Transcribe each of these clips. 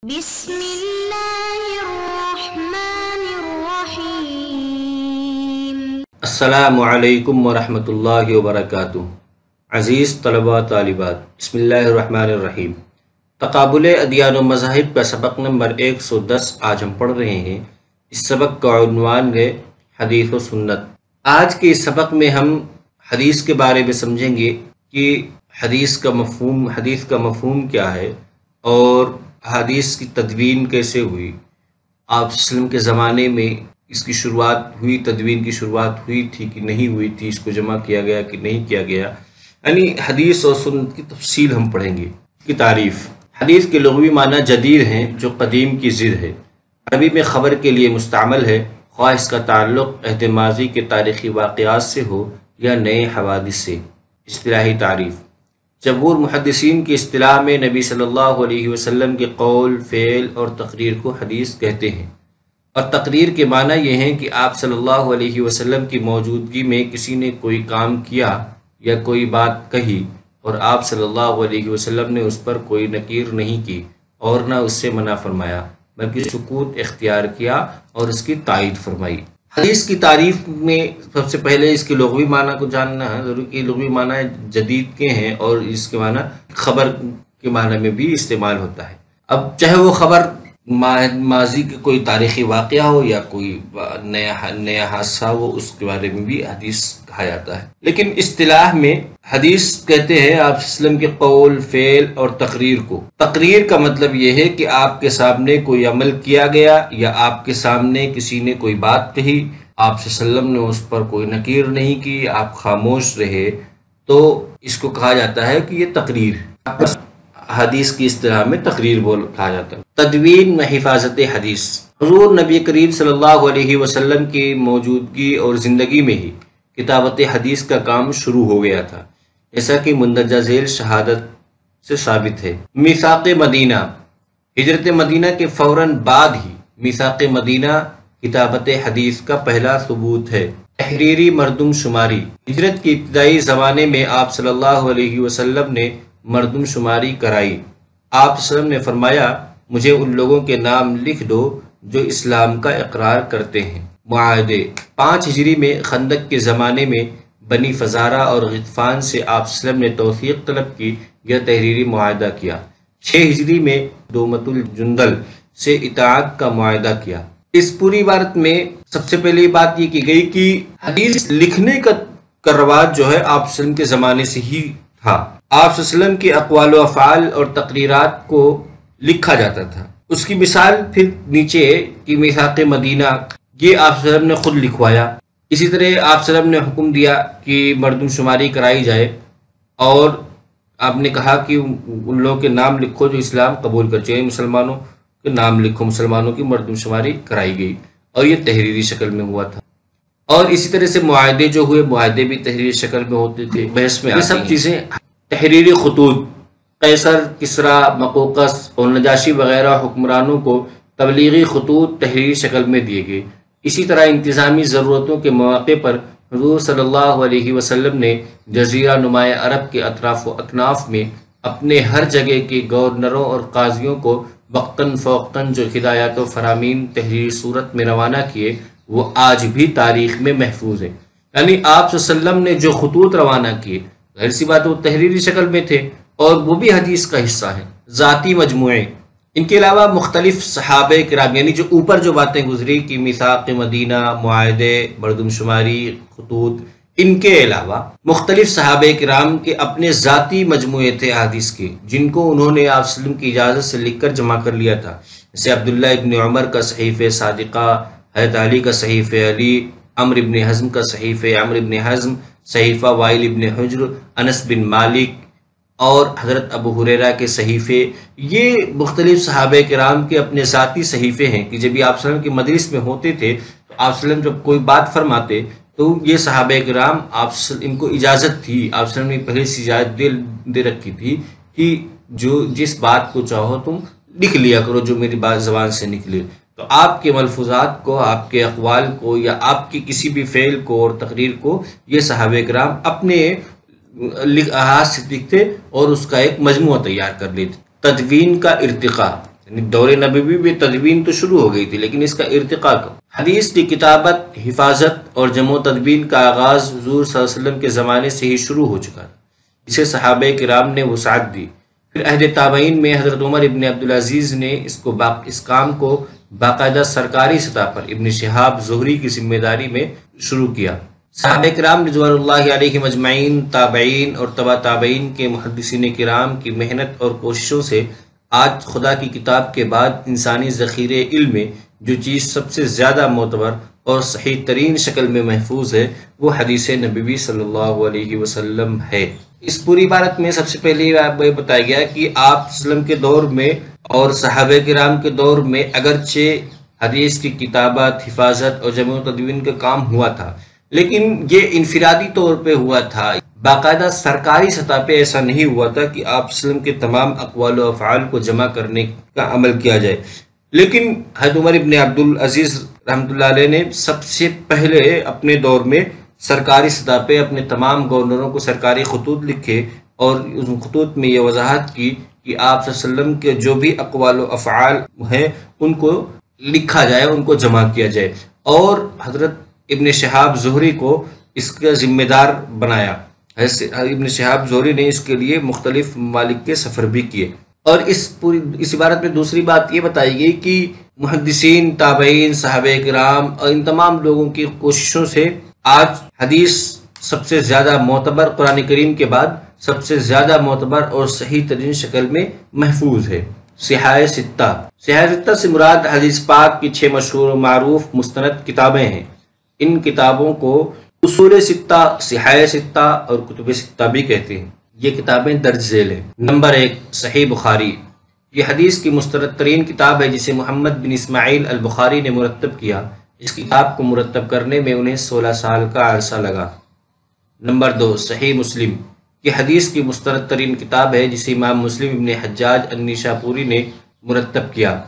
بسم اللہ الرحمن الرحیم۔ السلام علیکم ورحمۃ اللہ وبرکاتہ۔ عزیز طلباء طالبات، بسم اللہ الرحمن الرحیم۔ تقابل ادیان و مذاہب کا سبق نمبر 110 آج ہم پڑھ رہے ہیں۔ اس سبق کا عنوان ہے حدیث و سنت۔ آج کے اس سبق میں ہم حدیث کے بارے میں سمجھیں گے کہ حدیث کا مفہوم کیا ہے، اور حدیث کی تدوین کیسے ہوئی، آپ وسلم کے زمانے میں اس کی شروعات ہوئی، تدوین کی شروعات ہوئی تھی کہ نہیں ہوئی تھی، اس کو جمع کیا گیا کہ نہیں کیا گیا، یعنی حدیث اور سنت کی تفصیل ہم پڑھیں گے۔ کی تعریف: حدیث کے لغوی معنی جدید ہیں، جو قدیم کی ضد ہے۔ عربی میں خبر کے لیے مستعمل ہے، خواہ اس کا تعلق عہد ماضی کے تاریخی واقعات سے ہو یا نئے حوادث سے۔ اصطلاحی تعریف: جمہور محدثین کی اصطلاح میں نبی صلی اللہ علیہ وسلم کے قول، فعل اور تقریر کو حدیث کہتے ہیں، اور تقریر کے معنی یہ ہیں کہ آپ صلی اللہ علیہ وسلم کی موجودگی میں کسی نے کوئی کام کیا یا کوئی بات کہی، اور آپ صلی اللہ علیہ وسلم نے اس پر کوئی نکیر نہیں کی اور نہ اس سے منع فرمایا، بلکہ سکوت اختیار کیا اور اس کی تائید فرمائی۔ حدیث کی تعریف میں سب سے پہلے اس کے لغوی معنی کو جاننا ہے ضروری کہ لغوی معنی جدید کے ہیں، اور اس کے معنی خبر کے معنی میں بھی استعمال ہوتا ہے۔ اب چاہے وہ خبر ماضی کے کوئی تاریخی واقعہ ہو یا کوئی نیا حادثہ ہو، اس کے بارے میں بھی حدیث کہا جاتا ہے۔ لیکن اصطلاح میں حدیث کہتے ہیں آپ وسلم کے قول، فعل اور تقریر کو۔ تقریر کا مطلب یہ ہے کہ آپ کے سامنے کوئی عمل کیا گیا یا آپ کے سامنے کسی نے کوئی بات کہی، آپ صلی اللہ علیہ وسلم نے اس پر کوئی نکیر نہیں کی، آپ خاموش رہے، تو اس کو کہا جاتا ہے کہ یہ تقریر۔ حدیث کی اصطلاح میں تقریر کہا جاتا ہے۔ تدوین و حفاظت حدیث: حضور نبی کریم صلی اللہ علیہ وسلم کی موجودگی اور زندگی میں ہی کتابت حدیث کا کام شروع ہو گیا تھا، جیسا کہ مندرجہ ذیل شہادت سے ثابت ہے۔ میثاق مدینہ: ہجرت مدینہ کے فوراً بعد ہی میثاق مدینہ کتابت حدیث کا پہلا ثبوت ہے۔ تحریری مردم شماری: ہجرت کے ابتدائی زمانے میں آپ صلی اللہ علیہ وسلم نے مردم شماری کرائی۔ آپ صلی اللہ علیہ وسلم نے فرمایا، مجھے ان لوگوں کے نام لکھ دو جو اسلام کا اقرار کرتے ہیں۔ معاہدے: 5 ہجری میں خندق کے زمانے میں بنی فزارہ اور غطفان سے آپ صلی اللہ علیہ وسلم نے توثیق طلب کی یا تحریری معاہدہ کیا۔ 6 ہجری میں دومت الجندل سے اطاعت کا معاہدہ کیا۔ اس پوری عبارت میں سب سے پہلی بات یہ کی گئی کہ حدیث لکھنے کا رواج جو ہے آپ صلی اللہ علیہ وسلم کے زمانے سے ہی تھا۔ آپ صلی اللہ علیہ وسلم کے اقوال و افعال اور تقریرات کو لکھا جاتا تھا۔ اس کی مثال پھر نیچے کی میثاق مدینہ، یہ آپ صلی اللہ علیہ وسلم نے خود لکھوایا۔ اسی طرح آپ صلی اللہ علیہ وسلم نے حکم دیا کہ مردم شماری کرائی جائے، اور آپ نے کہا کہ ان لوگوں کے نام لکھو جو اسلام قبول کر چکے، مسلمانوں کے نام لکھو، مسلمانوں کی مردم شماری کرائی گئی، اور یہ تحریری شکل میں ہوا تھا۔ اور اسی طرح سے معاہدے جو ہوئے، معاہدے بھی تحریری شکل میں ہوتے تھے۔ بحث میں یہ سب چیزیں تحریری خطوط، قیصر، کسریٰ، مقوقس اور نجاشی وغیرہ حکمرانوں کو تبلیغی خطوط تحریری شکل میں دیے گئے۔ اسی طرح انتظامی ضرورتوں کے مواقع پر حضور صلی اللہ علیہ وسلم نے جزیرہ نماء عرب کے اطراف و اکناف میں اپنے ہر جگہ کے گورنروں اور قاضیوں کو وقتاً فوقتاً جو ہدایات و فرامین تحریری صورت میں روانہ کیے، وہ آج بھی تاریخ میں محفوظ ہیں۔ یعنی آپ صلی اللہ علیہ وسلم نے جو خطوط روانہ کیے، ظاہر سی بات وہ تحریری شکل میں تھے، اور وہ بھی حدیث کا حصہ ہیں۔ ذاتی مجموعے: ان کے علاوہ مختلف صحابہ کرام، یعنی جو اوپر جو باتیں گزری کہ میثاق مدینہ، معاہدے، مردم شماری، خطوط، ان کے علاوہ مختلف صحابہ کرام کے اپنے ذاتی مجموعے تھے حدیث کے، جن کو انہوں نے آپ صلی اللہ علیہ وسلم کی اجازت سے لکھ کر جمع کر لیا تھا، جیسے عبداللہ ابن عمر کا صحیفہ صادقہ، حضرت علی کا صحیفہ علی، عمرو ابن حزم کا صحیفہ عمرو ابن حزم، صحیفہ وائل ابن حجر، انس بن مالک اور حضرت ابو ہریرہ کے صحیفے۔ یہ مختلف صحابہ کرام کے اپنے ذاتی صحیفے ہیں کہ جب بھی آپ صلی اللہ علیہ وسلم کے مجلس میں ہوتے تھے تو آپ صلی اللہ علیہ وسلم جب کوئی بات فرماتے تو یہ صحابہ کرام ان کو اجازت تھی، آپ صلی اللہ علیہ وسلم نے پہلے سے اجازت دے رکھی تھی کہ جو جس بات کو چاہو تم لکھ لیا کرو، جو میری بات زبان سے نکلے۔ تو آپ کے ملفوظات کو، آپ کے اقوال کو، یا آپ کی کسی بھی فعل کو اور تقریر کو یہ صحابہ کرام اپنے ہاتھ سے لکھتے اور اس کا ایک مجموعہ تیار کر لیتے۔ تدوین کا ارتقاء: یعنی دور نبوی میں تدوین تو شروع ہو گئی تھی، لیکن اس کا ارتقاء حدیث کی کتابت، حفاظت اور جمع و تدوین کا آغاز حضور صلی اللہ علیہ وسلم کے زمانے سے ہی شروع ہو چکا تھا، اسے صحابہ کرام نے وسعت دی۔ پھر عہد تابعین میں حضرت عمر ابن عبدالعزیز نے اس کام کو باقاعدہ سرکاری سطح پر ابن شہاب زہری کی ذمہ داری میں شروع کیا۔ صحابہ کرام رضوان اللہ علیہم اجمعین، تابعین اور تبع تابعین کے محدثین کرام کی محنت اور کوششوں سے آج خدا کی کتاب کے بعد انسانی ذخیرے علم میں جو چیز سب سے زیادہ معتبر اور صحیح ترین شکل میں محفوظ ہے وہ حدیث نبوی صلی اللہ علیہ وسلم ہے۔ اس پوری عبارت میں سب سے پہلے یہ بتایا گیا کہ آپ وسلم کے دور میں اور صحابہ کرام کے دور میں اگرچہ حدیث کی کتابت، حفاظت اور جمع و تدوین کا کام ہوا تھا، لیکن یہ انفرادی طور پہ ہوا تھا، باقاعدہ سرکاری سطح پہ ایسا نہیں ہوا تھا کہ آپ وسلم کے تمام اقوال و افعال کو جمع کرنے کا عمل کیا جائے۔ لیکن حضرت عمر ابن عبدالعزیز رحمۃ اللہ علیہ نے سب سے پہلے اپنے دور میں سرکاری سطح پہ اپنے تمام گورنروں کو سرکاری خطوط لکھے اور اس خطوط میں یہ وضاحت کی کہ آپ صلی اللہ علیہ وسلم کے جو بھی اقوال و افعال ہیں ان کو لکھا جائے، ان کو جمع کیا جائے، اور حضرت ابن شہاب زہری کو اس کا ذمہ دار بنایا۔ ابن شہاب زہری نے اس کے لیے مختلف ممالک کے سفر بھی کیے۔ اور اس عبارت میں دوسری بات یہ بتائی گئی کہ محدثین، تابعین، صحابہ کرام اور ان تمام لوگوں کی کوششوں سے آج حدیث سب سے زیادہ معتبر، قرآن کریم کے بعد سب سے زیادہ معتبر اور صحیح ترین شکل میں محفوظ ہے۔ صحاح ستہ سے مراد حدیث پاک کی 6 مشہور و معروف مستند کتابیں ہیں۔ ان کتابوں کو اصول ستہ، صحاح ستہ اور کتب ستہ بھی کہتے ہیں۔ یہ کتابیں درج ذیل ہیں۔ نمبر 1، صحیح بخاری۔ یہ حدیث کی مستند ترین کتاب ہے جسے محمد بن اسماعیل البخاری نے مرتب کیا۔ اس کتاب کو مرتب کرنے میں انہیں 16 سال کا عرصہ لگا۔ نمبر 2، صحیح مسلم۔ یہ حدیث کی مستند ترین کتاب ہے جسے امام مسلم ابن حجاج النیشاپوری نے مرتب کیا۔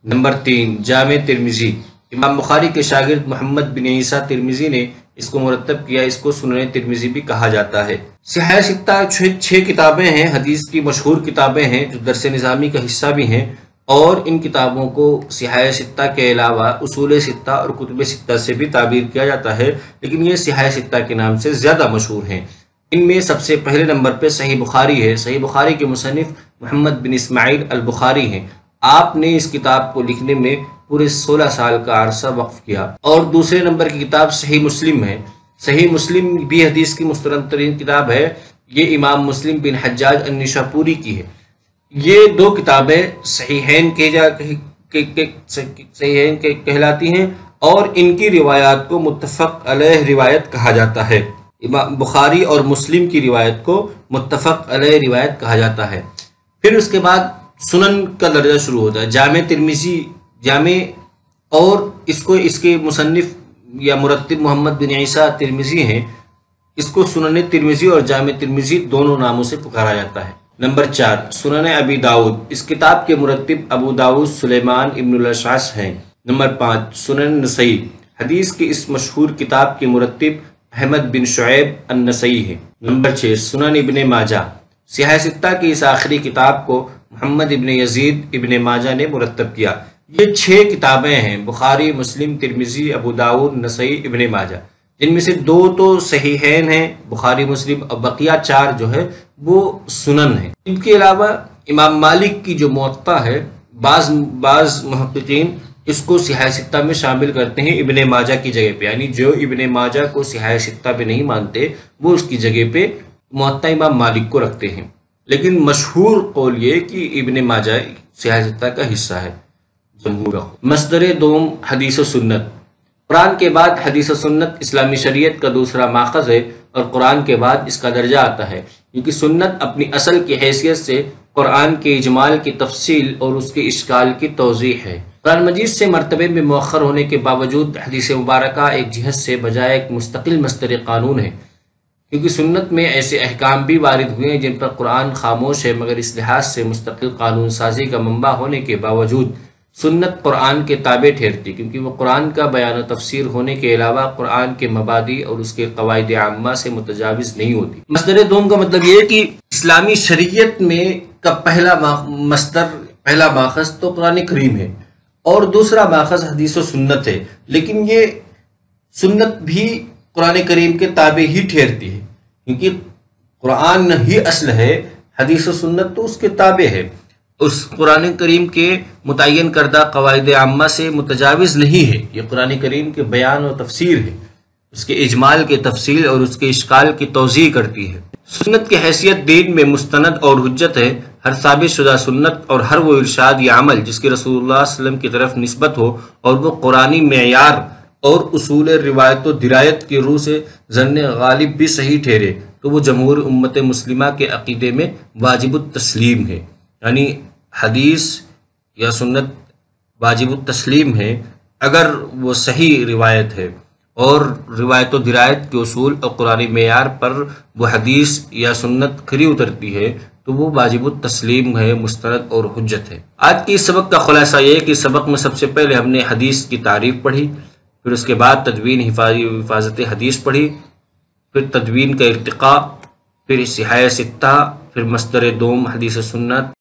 نمبر 3، جامع ترمذی۔ امام بخاری کے شاگرد محمد بن عیسیٰ ترمذی نے اس کو مرتب کیا، اس کو سنن ترمذی بھی کہا جاتا ہے۔ صحاح ستہ 6 کتابیں ہیں، حدیث کی مشہور کتابیں ہیں جو درس نظامی کا حصہ بھی ہیں، اور ان کتابوں کو صحاح ستہ کے علاوہ اصول ستہ اور کتب ستہ سے بھی تعبیر کیا جاتا ہے، لیکن یہ صحاح ستہ کے نام سے زیادہ مشہور ہیں۔ ان میں سب سے پہلے نمبر پہ صحیح بخاری ہے۔ صحیح بخاری کے مصنف محمد بن اسماعیل البخاری ہیں۔ آپ نے اس کتاب کو لکھنے میں پورے 16 سال کا عرصہ وقف کیا۔ اور دوسرے نمبر کی کتاب صحیح مسلم ہے۔ صحیح مسلم بھی حدیث کی مستند ترین کتاب ہے۔ یہ امام مسلم بن حجاج النیشاپوری کی ہے۔ یہ 2 کتابیں صحیحین کہلاتی ہیں اور ان کی روایات کو متفق علیہ روایت کہا جاتا ہے۔ امام بخاری اور مسلم کی روایت کو متفق علیہ روایت کہا جاتا ہے۔ پھر اس کے بعد سنن کا درجہ شروع ہوتا ہے۔ جامع ترمذی، جامع، اور اس کے مصنف یا مرتب محمد بن عیسیٰ ترمذی ہیں۔ اس کو سنن ترمذی اور جامع ترمذی دونوں ناموں سے پکارا جاتا ہے۔ نمبر 4، سنن ابی داؤد۔ اس کتاب کے مرتب ابو داؤد سلیمان ابن الاشعث ہیں۔ نمبر 5، سنن نسائی۔ حدیث کی اس مشہور کتاب کے مرتب احمد بن شعیب النسائی ہیں۔ نمبر 6، سنن ابن ماجہ۔ صحاح ستہ کی اس آخری کتاب کو محمد ابن یزید ابن ماجہ نے مرتب کیا۔ یہ 6 کتابیں ہیں، بخاری، مسلم، ترمذی، ابو داؤد، نسائی، ابن ماجہ، جن میں سے 2 تو صحیحین ہیں، بخاری مسلم، اور بقیہ 4 جو ہے وہ سنن ہیں۔ ان کے علاوہ امام مالک کی جو موطا ہے، بعض محققین اس کو صحاح ستہ میں شامل کرتے ہیں ابن ماجہ کی جگہ پہ، یعنی جو ابن ماجہ کو صحاح ستہ پہ نہیں مانتے وہ اس کی جگہ پہ موطا امام مالک کو رکھتے ہیں، لیکن مشہور قول یہ کہ ابن ماجہ صحاح ستہ کا حصہ ہے۔ جمہور مصدر دوم حدیث و سنت۔ قرآن کے بعد حدیث و سنت اسلامی شریعت کا دوسرا ماخذ ہے، اور قرآن کے بعد اس کا درجہ آتا ہے، کیونکہ سنت اپنی اصل کی حیثیت سے قرآن کے اجمال کی تفصیل اور اس کے اشکال کی توضیح ہے۔ قرآن مجید سے مرتبے میں مؤخر ہونے کے باوجود حدیث مبارکہ ایک جہت سے بجائے ایک مستقل مصدر قانون ہے، کیونکہ سنت میں ایسے احکام بھی وارد ہوئے ہیں جن پر قرآن خاموش ہے، مگر اس لحاظ سے مستقل قانون سازی کا منبع ہونے کے باوجود سنت قرآن کے تابع ٹھہرتی، کیونکہ وہ قرآن کا بیان و تفسیر ہونے کے علاوہ قرآن کے مبادی اور اس کے قواعد عامہ سے متجاوز نہیں ہوتی۔ مصدر دوم کا مطلب یہ ہے کہ اسلامی شریعت میں کا پہلا مصدر پہلا ماخذ تو قرآن کریم ہے اور دوسرا ماخذ حدیث و سنت ہے، لیکن یہ سنت بھی قرآن کریم کے تابع ہی ٹھہرتی ہے، کیونکہ قرآن ہی اصل ہے، حدیث و سنت تو اس کے تابع ہے، اس قرآن کریم کے متعین کردہ قواعد عامہ سے متجاوز نہیں ہے، یہ قرآن کریم کے بیان و تفسیر ہے، اس کے اجمال کے تفصیل اور اس کے اشکال کی توضیح کرتی ہے۔ سنت کی حیثیت دین میں مستند اور حجت ہے، ہر ثابت شدہ سنت اور ہر وہ ارشاد یا عمل جس کی رسول اللہ صلی اللہ علیہ وسلم کی طرف نسبت ہو اور وہ قرآنی معیار اور اصول روایت و درایت کی روح سے ظن غالب بھی صحیح ٹھہرے تو وہ جمہور امت مسلمہ کے عقیدے میں واجب التسلیم ہے، یعنی حدیث یا سنت واجب التسلیم ہے اگر وہ صحیح روایت ہے، اور روایت و درایت کے اصول اور قرآن معیار پر وہ حدیث یا سنت کھری اترتی ہے تو وہ واجب التسلیم ہے، مستند اور حجت ہے۔ آج کی اس سبق کا خلاصہ یہ ہے کہ سبق میں سب سے پہلے ہم نے حدیث کی تعریف پڑھی، پھر اس کے بعد تدوین حفاظت حدیث پڑھی، پھر تدوین کا ارتقاء، پھر صحاح ستہ، پھر مصدر دوم حدیث سنت،